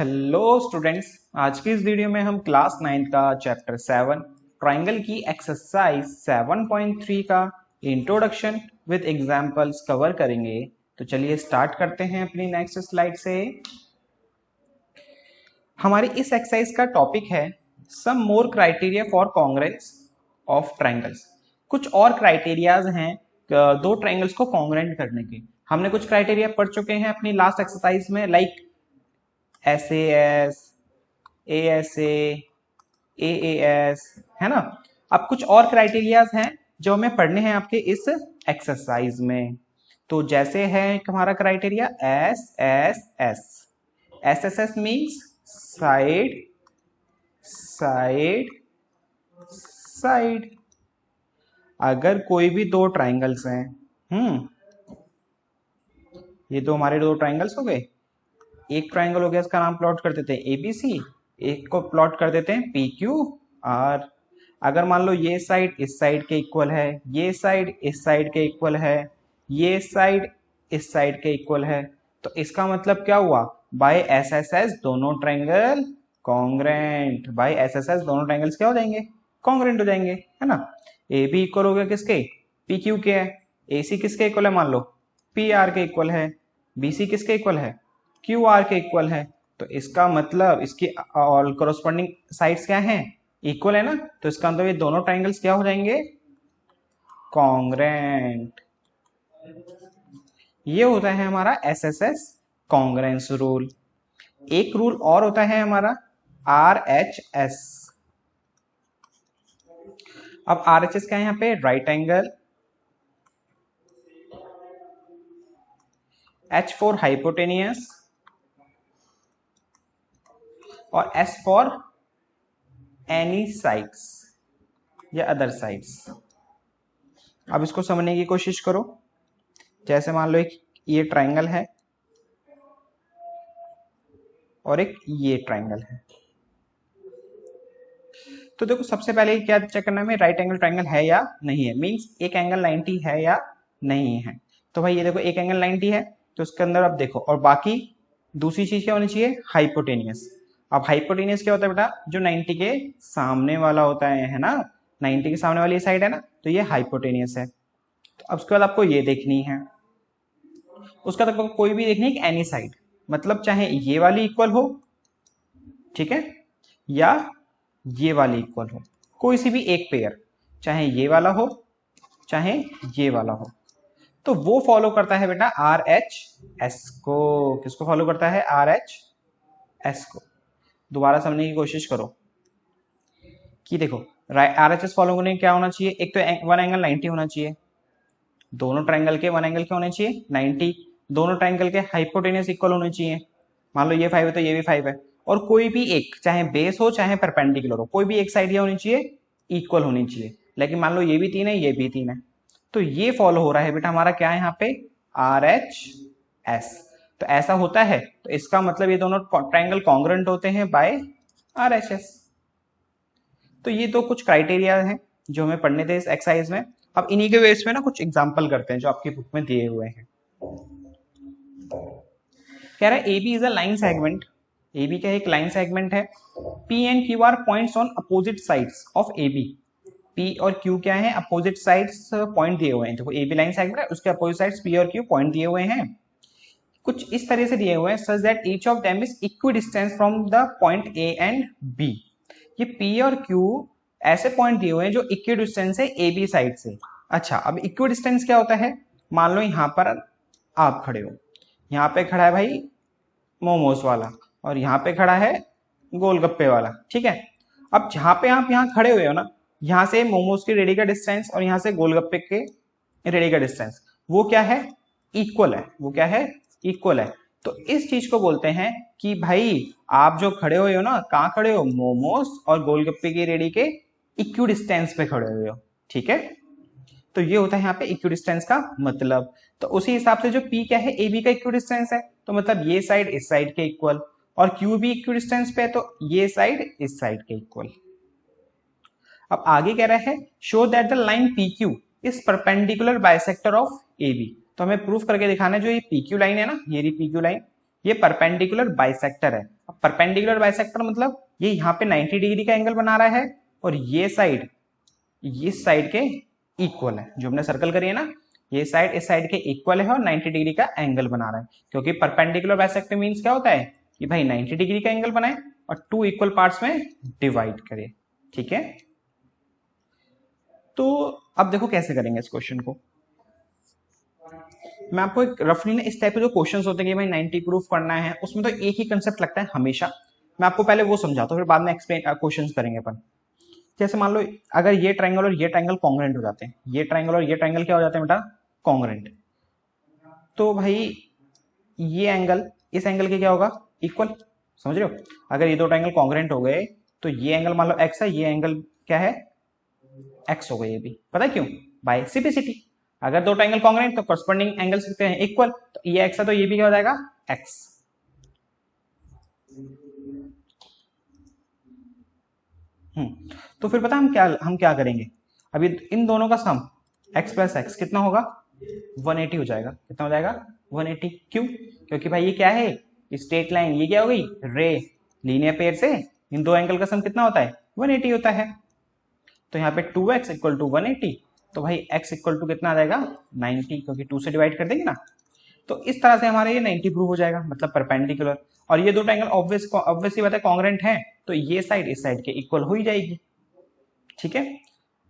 Hello students, आज की इस वीडियो में हम क्लास 9 का चैप्टर 7 ट्राइंगल की एक्सरसाइज 7.3 का इंट्रोडक्शन विद एग्जांपल्स कवर करेंगे। तो चलिए स्टार्ट करते हैं अपनी नेक्स्ट स्लाइड से। हमारी इस एक्सरसाइज का टॉपिक है some more criteria for congruence of triangles. कुछ और क्राइटेरियाज हैं दो ट्राइंगल्स को कॉन्ग्रेंट करने के। हमने कुछ क्राइटेरिया पढ़ चुके हैं अपनी लास्ट एक्सरसाइज में, लाइक SAS, ASA, AAS, है ना। अब कुछ और क्राइटेरियाज हैं जो हमें पढ़ने हैं आपके इस एक्सरसाइज में। तो जैसे है हमारा criteria SSS। SSS means side side side. अगर कोई भी दो ट्राइंगल्स हैं, ये तो हमारे दो ट्राइंगल्स हो गए। एक ट्राइंगल हो गया, इसका नाम प्लॉट कर देते हैं ABC, एक को प्लॉट कर देते हैं PQR। अगर मान लो ये साइड इस साइड के इक्वल है, ये साइड इस साइड के इक्वल है, ये साइड इस साइड के इक्वल है, तो इसका मतलब क्या हुआ? बाय SSS दोनों ट्राइंगल कॉन्ग्रेंट। बाय SSS दोनों ट्राइंगल्स क्या हो जाएंगे? कॉन्ग्रेंट हो जाएंगे, है ना। AB इक्वल हो गया किसके? PQ के है। AC किसके इक्वल है? मान लो PR के इक्वल है। BC किसके इक्वल है? QR के इक्वल है। तो इसका मतलब इसकी ऑल कॉरस्पॉन्डिंग साइड्स क्या हैं? इक्वल है ना। तो इसका मतलब ये दोनों ट्राइंगल्स क्या हो जाएंगे? कॉन्ग्रेंट। ये होता है हमारा SSS कॉन्ग्रेंस रूल। एक रूल और होता है हमारा RHS। अब RHS क्या है यहाँ पे? Right angle, H for hypotenuse और S फॉर एनी साइड्स या अदर साइड्स। अब इसको समझने की कोशिश करो। जैसे मान लो एक ये ट्राइंगल है और एक ये ट्राइंगल है। तो देखो सबसे पहले क्या चेक करना है, राइट एंगल ट्राइंगल है या नहीं है। मींस एक एंगल 90 है या नहीं है। तो भाई ये देखो एक एंगल 90 है, तो उसके अंदर अब देखो, और बाकी दूसरी चीज क्या होनी चाहिए? हाइपोटेनियस। अब हाइपोटेनियस क्या होता है बेटा? जो 90 के सामने वाला होता है ना। 90 के सामने वाली साइड है ना, तो ये हाइपोटेनियस है। तो अब उसके बाद आपको ये देखनी है, उसका तक कोई भी देखनी है एनी साइड, मतलब चाहे ये वाली इक्वल हो, ठीक है, या ये वाली इक्वल हो, कोई सी भी एक पेयर, चाहे ये वाला हो चाहे ये वाला हो, तो वो फॉलो करता है बेटा RHS को। किसको फॉलो करता है? RHS को। दोबारा समझने की कोशिश करो कि देखो RHS फॉलो करने क्या होना चाहिए? एक तो वन एंगल 90 होना चाहिए, दोनों ट्राइंगल के वन एंगल क्या होने चाहिए? 90। दोनों ट्राइंगल के हाइपोटेनियस इक्वल होने चाहिए। मान लो ये 5 है तो ये भी 5 है। और कोई भी एक, चाहे बेस हो चाहे परपेंडिकुलर हो, कोई भी एक साइड होनी चाहिए इक्वल होनी चाहिए। लेकिन मान लो ये भी 3 है ये भी 3 है, तो ये फॉलो हो रहा है बेटा हमारा क्या है यहाँ पे? RHS। तो ऐसा होता है तो इसका मतलब ये दोनों ट्राइंगल कॉन्ग्रेंट होते हैं बाय RHS। तो ये तो कुछ क्राइटेरिया हैं जो हमें पढ़ने थे इस एक्सरसाइज में। अब इन्हीं के बेस में ना कुछ एग्जांपल करते हैं जो आपकी बुक में दिए हुए हैं। कह रहा है AB is a line segment. AB क्या है? एक लाइन सेगमेंट है। P and Q are points on opposite sides of AB। P और Q क्या है? अपोजिट साइड्स पॉइंट दिए हुए हैं। देखो AB लाइन सेगमेंट है, उसके अपोजिट साइड्स P और Q पॉइंट दिए हुए हैं। कुछ इस तरह से दिए हुए हैं, such that each of them is equi distance from the point A and B। ये P और Q ऐसे पॉइंट दिए हुए हैं जो इक्वी डिस्टेंस है AB साइड से। अच्छा, अब इक्वी डिस्टेंस क्या होता है? मान लो यहाँ पर आप खड़े हो, यहाँ पे खड़ा है भाई मोमोस वाला और यहाँ पे खड़ा है गोलगप्पे वाला, ठीक है। अब जहां पे आप यहाँ खड़े हुए हो ना, यहाँ से मोमोस की रेडी का डिस्टेंस और यहाँ से गोलगप्पे के रेडी का डिस्टेंस वो क्या है? इक्वल है। वो क्या है? इक्वल है। तो इस चीज को बोलते हैं कि भाई आप जो खड़े हुए हो ना, कहाँ खड़े हो? मोमोस और गोलगप्पे की रेडी के इक्वी डिस्टेंस पे खड़े हुए हो, ठीक है। तो ये होता है यहाँ पे इक्वी डिस्टेंस का मतलब। तो उसी हिसाब से जो P क्या है? AB का इक्वी डिस्टेंस है, तो मतलब ये साइड इस साइड के इक्वल, और Q भी इक्वी डिस्टेंस पे है, तो ये साइड इस साइड के इक्वल। अब आगे कह रहा है show that the line PQ is perpendicular bisector of AB। तो हमें प्रूफ करके दिखाना है जो ये PQ लाइन है ना, ये PQ लाइन, ये परपेंडिकुलर बाइसेक्टर है। अब परपेंडिकुलर बाइसेक्टर मतलब ये यहाँ पे 90 डिग्री का एंगल बना रहा है और ये साइड इस साइड के इक्वल है, जो हमने सर्कल करी है ना, ये साइड इस साइड के इक्वल है और 90 डिग्री का एंगल बना रहा है। क्योंकि परपेंडिकुलर बाइसेक्टर मींस क्या होता है कि भाई 90 डिग्री का एंगल बनाए और 2 इक्वल पार्ट्स में डिवाइड करे। ठीक है, तो अब देखो कैसे करेंगे इस क्वेश्चन को। मैं आपको एक रफली ना इस टाइप के जो क्वेश्चंस होते हैं कि भाई 90 प्रूफ करना है, उसमें तो एक ही कंसेप्ट लगता है हमेशा। मैं आपको पहले वो समझाता हूँ, फिर बाद में एक्सप्लेन क्वेश्चंस करेंगे अपन। जैसे मान लो अगर ये ट्रायंगल और ये ट्रायंगल कॉन्ग्रेंट हो जाते हैं, ये ट्रायंगल और ये ट्रायंगल क्या हो जाते हैं बेटा, कॉन्ग्रेंट, तो भाई ये एंगल इस एंगल के क्या होगा, इक्वल। समझ रहे हो, अगर ये दो ट्रायंगल कॉन्ग्रेंट हो गए तो ये एंगल मान लो एक्स है, ये एंगल क्या है, एक्स हो गए। ये भी पता है क्यों, बाय सिंप्लिसिटी। अगर दो ट्रायंगल कॉन्ग्रेंट तो कॉरस्पॉन्डिंग एंगल्स कितने हैं, इक्वल। तो ये एक्स है तो ये भी क्या हो जाएगा, एक्स। तो फिर पता है हम क्या करेंगे, अभी इन दोनों का सम x प्लस एक्स कितना होगा, 180 हो जाएगा। कितना हो जाएगा, 180। क्यों, क्योंकि भाई ये क्या है, स्ट्रेट लाइन, ये क्या हो गई, रे। लीनियर पेयर से इन दो एंगल का सम कितना होता है, 180 होता है। तो यहाँ पे 2x इक्वल टू 180, तो भाई x इक्वल टू कितना आ जाएगा, 90, क्योंकि 2 से डिवाइड कर देंगे ना। तो इस तरह से हमारे ये 90 प्रूव हो जाएगा, मतलब परपेंडिकुलर। और ये दो ट्रायंगल ऑब्वियसली बात है कॉन्ग्रेंट है, तो ये साइड इस साइड के इक्वल हो ही जाएगी। ठीक है,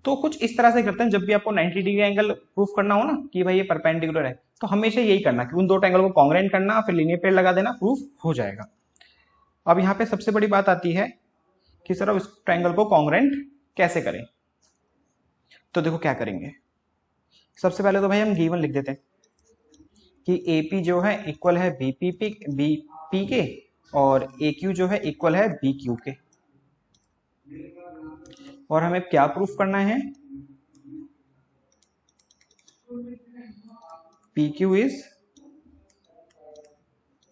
तो कुछ इस तरह से करते हैं, जब भी आपको 90 डिग्री एंगल प्रूफ करना हो ना कि भाई ये परपेंडिकुलर है, तो हमेशा यही करना कि उन दो ट्रायंगल को कॉन्ग्रेंट करना, फिर लीनियर पेयर लगा देना, प्रूफ हो जाएगा। अब यहाँ पे सबसे बड़ी बात आती है कि सर अब इस ट्रायंगल को कॉन्ग्रेंट कैसे करें। तो देखो क्या करेंगे, सबसे पहले तो भाई हम गिवन लिख देते हैं कि AP जो है इक्वल है BP के, और AQ जो है इक्वल है BQ के। और हमें क्या प्रूफ करना है, PQ is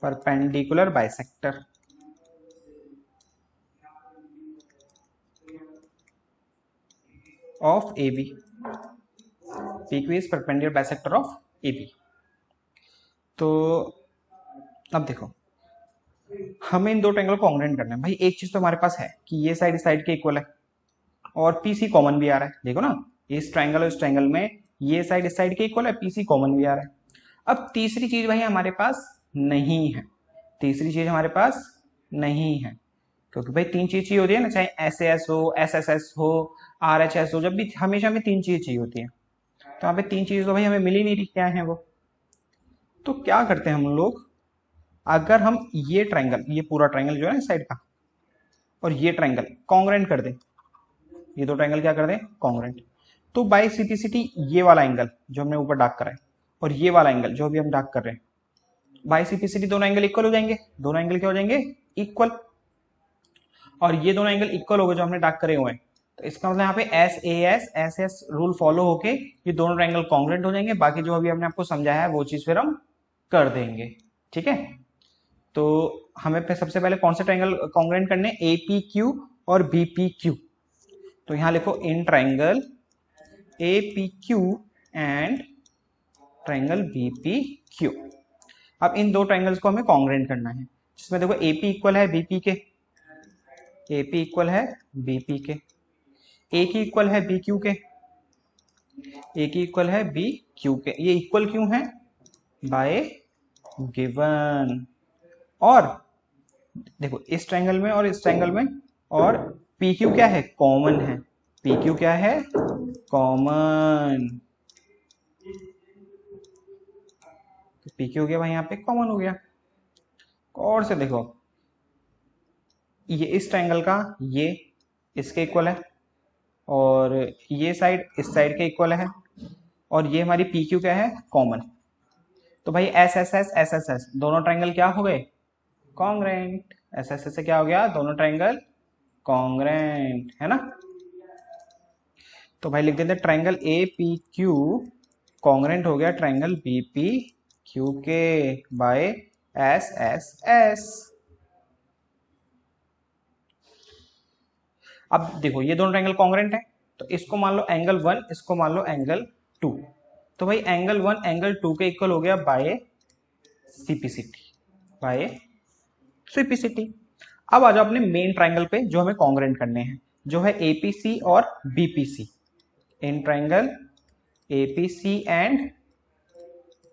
perpendicular bisector of AB। PQ is perpendicular bisector of AB। तो अब देखो हमें इन दो ट्रायंगल को कॉन्ग्रेंट करना है। भाई एक चीज तो हमारे पास है कि ये साइड साइड के इक्वल है और PC कॉमन भी आ रहा है। देखो ना, इस ट्रायंगल और इस ट्रायंगल में ये साइड इस साइड के इक्वल है, PC कॉमन भी आ रहा है। अब तीसरी चीज भाई हमारे पास नहीं है, तीसरी चीज हमारे पास नहीं है, क्योंकि भाई तीन चीज चाहिए होती है ना, चाहे SAS हो, SSS हो, RHS हो, जब भी हमेशा हमें तीन चीज चाहिए होती है। तो यहाँ पे तीन चीज तो भाई हमें मिल ही नहीं रही, क्या है वो। तो क्या करते हैं हम लोग, अगर हम ये ट्रायंगल, ये पूरा ट्रायंगल जो है इस साइड का, और ये ट्रायंगल कॉन्ग्रेंट कर दें, ये दो ट्रायंगल क्या कर दें, कॉन्ग्रेंट, तो बाय सिंप्लिसिटी ये वाला एंगल जो हमने ऊपर डार्क करा है और ये वाला एंगल जो अभी हम डार्क कर रहे हैं, बाय सिंप्लिसिटी दोनों एंगल इक्वल हो जाएंगे। दोनों एंगल क्या हो जाएंगे, इक्वल। और ये दोनों एंगल इक्वल हो गए जो हमने डार्क करे हुए हैं, तो इसका मतलब यहाँ पे SAS रूल फॉलो होके ये दोनों ट्रायंगल कॉन्ग्रेंट हो जाएंगे। बाकी जो अभी हमने आपको समझाया है वो चीज फिर हम कर देंगे। ठीक है, तो हमें सबसे पहले कौन से ट्रायंगल कॉन्ग्रेंट करने, APQ और BPQ। तो यहां लिखो in triangle APQ and triangle BPQ। अब इन दो ट्रायंगल्स को हमें कॉन्ग्रेंट करना है, जिसमें देखो AP इक्वल है BP के, AP इक्वल है BP के, A की इक्वल है BQ के, A की इक्वल है BQ के। ये इक्वल क्यों है, बाय गिवन। और देखो इस ट्रायंगल में और इस ट्रायंगल में, और PQ क्या है, कॉमन है। PQ क्या है, कॉमन। तो PQ हो गया भाई, यहाँ पे कॉमन हो गया। और से देखो ये इस ट्रायंगल का ये इसके इक्वल है, और ये साइड इस साइड के इक्वल है, और ये हमारी PQ क्या है, कॉमन। तो भाई SSS दोनों ट्रायंगल क्या हो गए, कॉन्ग्रेंट। SSS से क्या हो गया, दोनों ट्रायंगल कॉन्ग्रेंट, है ना। तो भाई लिख देते हैं ट्रायंगल APQ कॉन्ग्रेंट हो गया ट्रायंगल BPQ के बाय SSS। अब देखो ये दोनों ट्रायंगल कॉन्ग्रेंट है, तो इसको मान लो एंगल 1, इसको मान लो एंगल 2। तो भाई एंगल 1 एंगल 2 के इक्वल हो गया बाय सिंप्लिसिटी, बाय सिंप्लिसिटी। अब आ जाओ अपने मेन ट्राइंगल पे जो हमें कॉन्ग्रेंट करने हैं, जो है एपीसी और BPC. In triangle APC and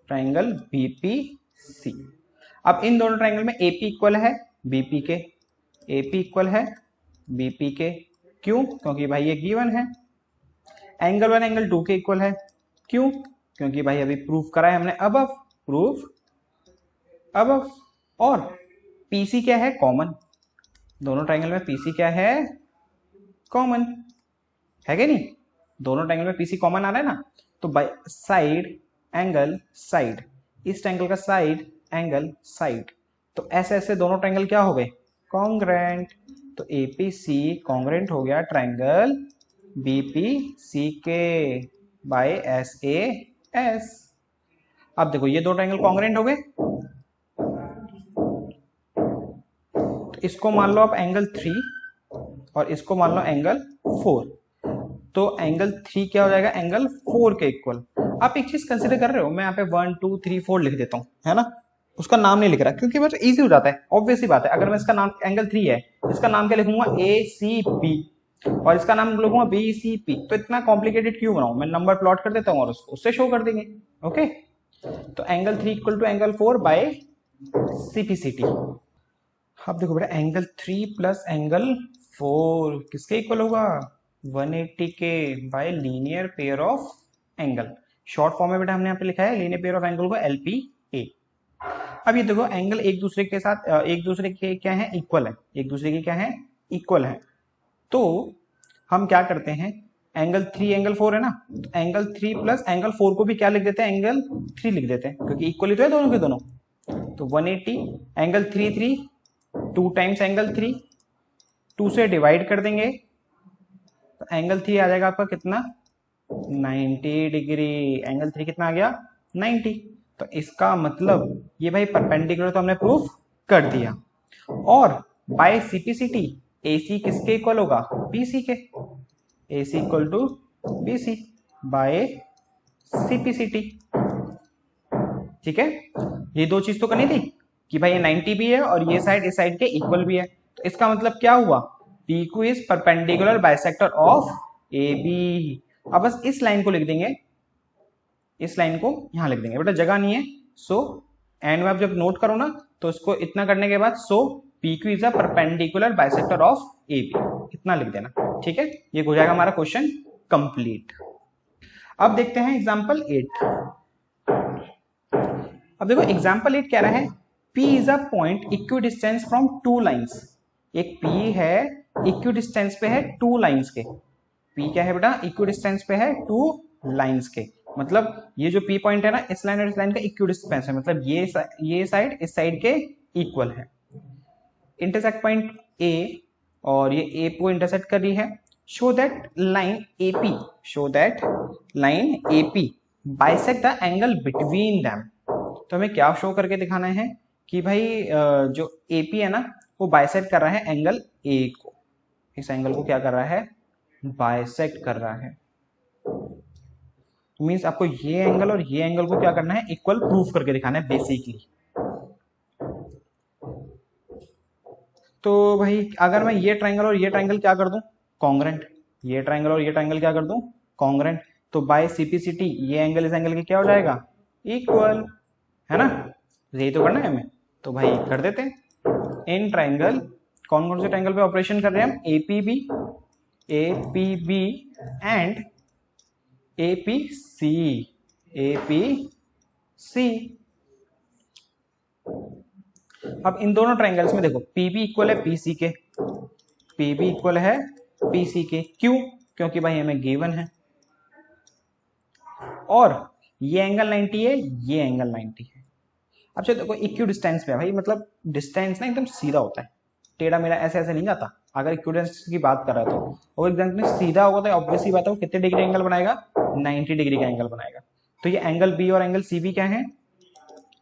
triangle BPC. अब इन दोनों ट्राइंगल में एपी इक्वल है बीपी के, एपी इक्वल है बीपी के। क्यों? क्योंकि भाई ये गिवन है। एंगल 1 एंगल 2 के इक्वल है। क्यों? क्योंकि भाई अभी प्रूफ करा है हमने अबव, प्रूफ अबव। और पीसी क्या है? कॉमन। दोनों ट्राइंगल में पीसी क्या है? कॉमन है कि नहीं? दोनों ट्राइंगल में पीसी कॉमन आ रहा है ना। तो बाय साइड एंगल साइड, इस ट्राइंगल का साइड एंगल साइड, तो ऐसे ऐसे दोनों ट्राइंगल क्या हो गए? कॉन्ग्रेंट। तो एपीसी कॉन्ग्रेंट हो गया ट्राइंगल बीपीसी के बाय एस ए एस। अब देखो ये दो ट्राइंगल कॉन्ग्रेंट हो गए, तो इसको मान लो आप एंगल 3 और इसको मान लो एंगल 4। तो एंगल 3 क्या हो जाएगा? एंगल 4 के इक्वल। आप एक चीज कंसिडर कर रहे हो, मैं यहाँ पे 1 2 3 4 लिख देता हूँ, है ना, उसका नाम नहीं लिख रहा क्योंकि बस इजी हो जाता है। ऑब्वियस ही बात है, अगर मैं इसका नाम एंगल 3 है, इसका नाम क्या लिखूंगा? ए सी बी, और इसका नाम लिखूंगा बी सी पी। तो इतना कॉम्प्लिकेटेड क्यों बनाऊं? मैं नंबर प्लॉट कर देता हूँ और उससे शो कर देंगे। ओके, तो angle 3 equal to angle 4 by CPCT. अब देखो बेटा, एंगल 3 प्लस एंगल 4 किसके इक्वल होगा? 180 के bye linear pair of angle. Short form में बेटा हमने यहाँ पे लिखा है लीनियर पेयर ऑफ एंगल को एलपीए। अब ये देखो एंगल एक दूसरे के साथ एक दूसरे के क्या है? इक्वल है। एक दूसरे के क्या है? इक्वल है। तो हम क्या करते हैं, एंगल 3 एंगल 4 है ना, तो एंगल 3 प्लस एंगल 4 को भी क्या लिख देते हैं? एंगल 3 लिख देते हैं, क्योंकि इक्वल ही तो है दोनों के दोनों। तो 180 एंगल 3 3 2 टाइम्स एंगल 3, 2 से डिवाइड कर देंगे तो एंगल 3 आ जाएगा आपका कितना? 90 डिग्री। एंगल 3 कितना आ गया? 90। तो इसका मतलब ये भाई परपेंडिकुलर तो हमने प्रूफ कर दिया। और बाय सीपीसीटी एसी किसके इक्वल होगा? बीसी के। AC equal to BC by CPCT. ठीक है, ये दो चीज तो करनी थी कि भाई ये 90 भी है और ये साइड इस साइड के इक्वल भी है। तो इसका मतलब क्या हुआ? PQ is perpendicular bisector of AB। अब बस इस लाइन को लिख देंगे, इस लाइन को यहां लिख देंगे, बेटा जगह नहीं है। सो एंड में आप जब नोट करो ना, तो इसको इतना करने के बाद सो PQ is a perpendicular bisector of AB, इतना लिख देना। ठीक है, ये हो जाएगा हमारा क्वेश्चन कंप्लीट। अब देखते हैं एग्जाम्पल 8। अब देखो एग्जाम्पल 8 कह रहा है P is a point equi distance from two lines. एक P है, इक्वी डिस्टेंस पे है टू लाइन्स के। P क्या है बेटा? इक्वी डिस्टेंस पे है टू लाइन्स के। मतलब ये जो P पॉइंट है ना, इस लाइन और इस लाइन का इक्वी डिस्टेंस है, मतलब ये साइड इस साइड के इक्वल है। इंटरसेक्ट पॉइंट A और ये A को इंटरसेक्ट कर रही है। Show that line AP, show that line AP bisect the angle between them. तो हमें क्या शो करके दिखाना है कि भाई जो AP है ना, वो बाइसेक्ट कर रहा है एंगल A को। इस एंगल को क्या कर रहा है? बाइसेक्ट कर रहा है। मींस आपको ये एंगल और ये एंगल को क्या करना है? इक्वल प्रूफ करके दिखाना है बेसिकली। तो भाई अगर मैं ये ट्राइंगल और ये ट्राइंगल क्या कर दूं? कॉन्ग्रेंट। ये ट्राइंगल और ये ट्राइंगल क्या कर दूं? कॉन्ग्रेंट। तो बाय सीपीसीटी ये एंगल इस एंगल के क्या हो जाएगा? इक्वल, है ना। यही तो करना है हमें, तो भाई कर देते हैं। इन ट्राइंगल, कौन कौन से ट्राइंगल पे ऑपरेशन कर रहे हैं हम? APB, APB and APC, APC. अब इन दोनों ट्राइंगल्स में देखो पीबी इक्वल है पीसी के, पीबी इक्वल है पीसी के। क्यों? क्योंकि भाई हमें गिवन है। और ये एंगल 90 है, ये एंगल 90 है। अब चलो देखो इक्वी डिस्टेंस पे है भाई, मतलब डिस्टेंस ना एकदम सीधा होता है, टेढ़ा मेढ़ा ऐसे ऐसे नहीं जाता। अगर इक्वी डिस्टेंस की बात कर रहा है तो, और एकदम सीधा होगा तो ऑब्वियस ही बात है वो कितने डिग्री एंगल बनाएगा? 90 डिग्री का एंगल बनाएगा। तो ये एंगल बी और एंगल सी भी क्या है?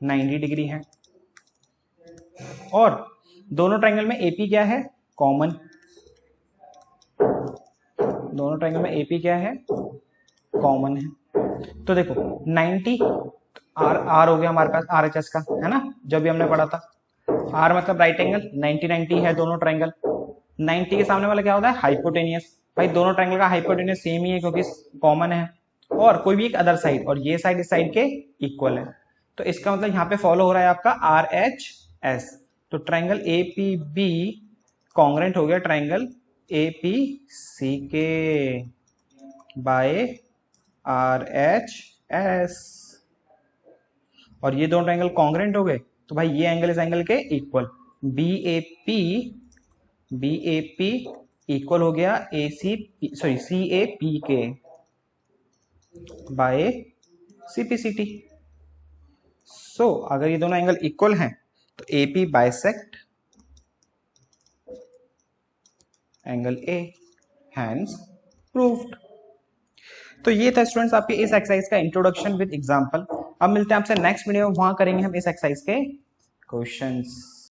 90 डिग्री है। और दोनों ट्राइंगल में एपी क्या है? कॉमन। दोनों ट्राइंगल में एपी क्या है? कॉमन है। तो देखो 90 आर हो गया हमारे पास RHS का, है ना, जब भी हमने पढ़ा था। आर मतलब राइट एंगल, 90 90 है दोनों ट्रायंगल, 90 के सामने वाला क्या होता है, हाइपोटेनियस। भाई दोनों ट्रायंगल का हाइपोटेनियस सेम ही है क्योंकि कॉमन है, और कोई भी एक अदर साइड, और ये साइड इस साइड के इक्वल है। तो इसका मतलब यहाँ पे फॉलो हो रहा है आपका आर एच एस। तो triangle A P B congruent हो गया ट्रायंगल ए पी सी के बाय आर एच एस, और ये दोनों ट्रायंगल कॉन्ग्रेंट हो गए, तो भाई ये एंगल इस एंगल के equal, B A P equal हो गया A C, sorry C A P के by C P C T. So अगर ये दोनों एंगल इक्वल हैं तो A P bisect angle A, hence proved. तो ये था स्टूडेंट्स आपके इस एक्सरसाइज का इंट्रोडक्शन विद एग्जांपल। अब मिलते हैं आपसे नेक्स्ट वीडियो में, वहां करेंगे हम इस एक्सरसाइज के क्वेश्चंस।